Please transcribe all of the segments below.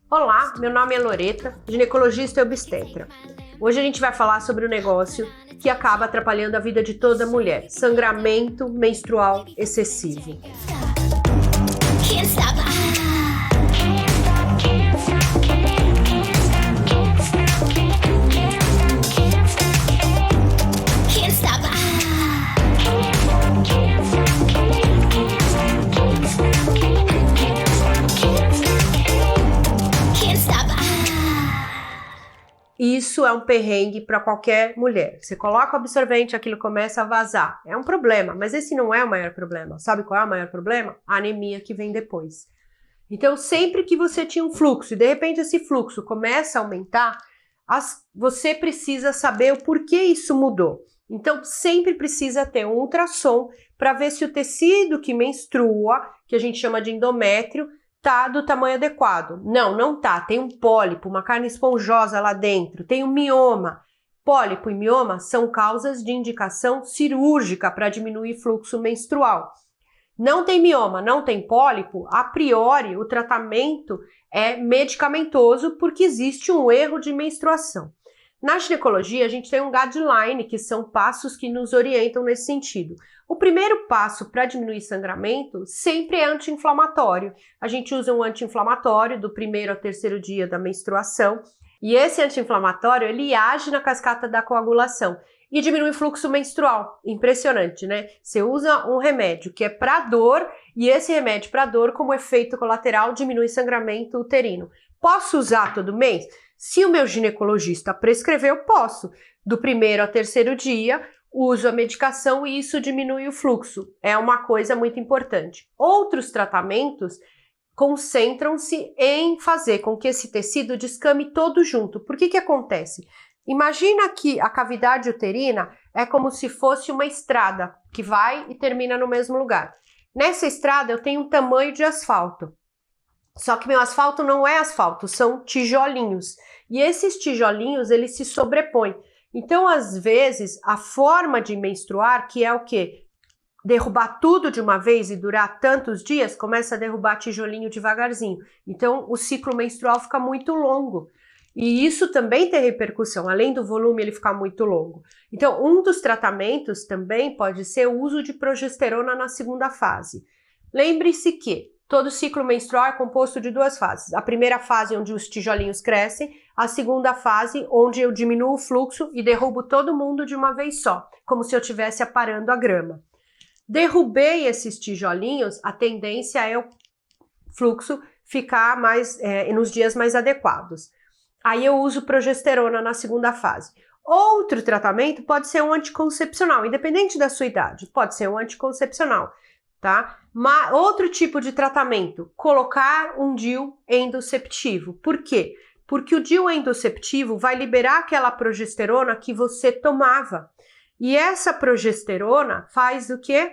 Olá, meu nome é Loreta, ginecologista e obstetra. Hoje a gente vai falar sobre um negócio que acaba atrapalhando a vida de toda mulher: sangramento menstrual excessivo. Isso é um perrengue para qualquer mulher. Você coloca o absorvente, aquilo começa a vazar. É um problema, mas esse não é o maior problema. Sabe qual é o maior problema? A anemia que vem depois. Então, sempre que você tinha um fluxo e de repente esse fluxo começa a aumentar, você precisa saber o porquê isso mudou. Então, sempre precisa ter um ultrassom para ver se o tecido que menstrua, que a gente chama de endométrio, tá do tamanho adequado. Não tá. Tem um pólipo, uma carne esponjosa lá dentro, tem um mioma. Pólipo e mioma são causas de indicação cirúrgica para diminuir fluxo menstrual. Não tem mioma, não tem pólipo, a priori o tratamento é medicamentoso porque existe um erro de menstruação. Na ginecologia, a gente tem um guideline, que são passos que nos orientam nesse sentido. O primeiro passo para diminuir sangramento sempre é anti-inflamatório. A gente usa um anti-inflamatório do primeiro ao terceiro dia da menstruação, e esse anti-inflamatório ele age na cascata da coagulação e diminui o fluxo menstrual. Impressionante, né? Você usa um remédio que é para dor, e esse remédio para dor, como efeito colateral, diminui sangramento uterino. Posso usar todo mês? Se o meu ginecologista prescrever, eu posso. Do primeiro ao terceiro dia, uso a medicação e isso diminui o fluxo. É uma coisa muito importante. Outros tratamentos concentram-se em fazer com que esse tecido descame todo junto. Por que acontece? Imagina que a cavidade uterina é como se fosse uma estrada que vai e termina no mesmo lugar. Nessa estrada eu tenho um tamanho de asfalto. Só que meu asfalto não é asfalto, são tijolinhos. E esses tijolinhos, eles se sobrepõem. Então, às vezes, a forma de menstruar, que é o quê? Derrubar tudo de uma vez e durar tantos dias, começa a derrubar tijolinho devagarzinho. Então, o ciclo menstrual fica muito longo. E isso também tem repercussão, além do volume ele ficar muito longo. Então, um dos tratamentos também pode ser o uso de progesterona na segunda fase. Lembre-se que todo ciclo menstrual é composto de duas fases. A primeira fase, onde os tijolinhos crescem, a segunda fase, onde eu diminuo o fluxo e derrubo todo mundo de uma vez só, como se eu estivesse aparando a grama. Derrubei esses tijolinhos, a tendência é o fluxo ficar mais nos dias mais adequados. Aí eu uso progesterona na segunda fase. Outro tratamento pode ser um anticoncepcional, independente da sua idade, pode ser um anticoncepcional, tá? Outro tipo de tratamento, colocar um DIU endoceptivo. Por quê? Porque o DIU endoceptivo vai liberar aquela progesterona que você tomava. E essa progesterona faz o quê?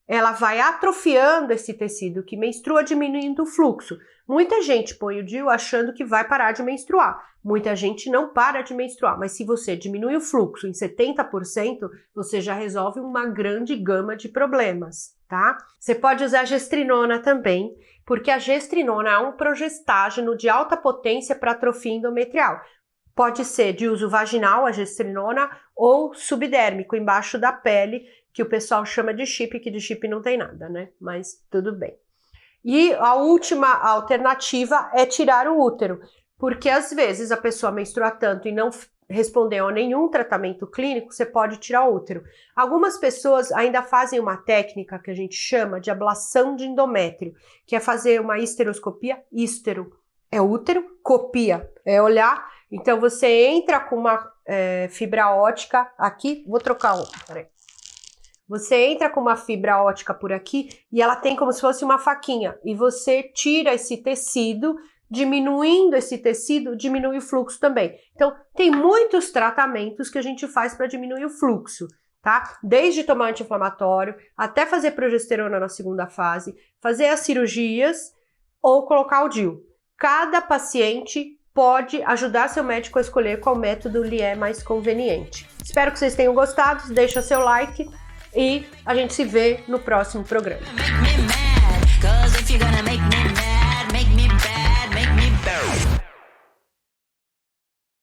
Ela vai atrofiando esse tecido que menstrua, diminuindo o fluxo. Muita gente põe o DIU achando que vai parar de menstruar. Muita gente não para de menstruar, mas se você diminui o fluxo em 70%, você já resolve uma grande gama de problemas, tá? Você pode usar gestrinona também, porque a gestrinona é um progestágeno de alta potência para atrofia endometrial. Pode ser de uso vaginal, a gestrinona, ou subdérmico, embaixo da pele, que o pessoal chama de chip, que de chip não tem nada, né? Mas tudo bem. E a última alternativa é tirar o útero, porque às vezes a pessoa menstrua tanto e não respondeu a nenhum tratamento clínico, você pode tirar o útero. Algumas pessoas ainda fazem uma técnica que a gente chama de ablação de endométrio, que é fazer uma histeroscopia. Histero é útero, copia é olhar. Então você entra com uma fibra ótica aqui, vou trocar outra, peraí. Você entra com uma fibra ótica por aqui e ela tem como se fosse uma faquinha e você tira esse tecido, diminuindo esse tecido, diminui o fluxo também. Então, tem muitos tratamentos que a gente faz para diminuir o fluxo, tá? Desde tomar anti-inflamatório, até fazer progesterona na segunda fase, fazer as cirurgias ou colocar o DIU. Cada paciente pode ajudar seu médico a escolher qual método lhe é mais conveniente. Espero que vocês tenham gostado, deixa seu like e a gente se vê no próximo programa.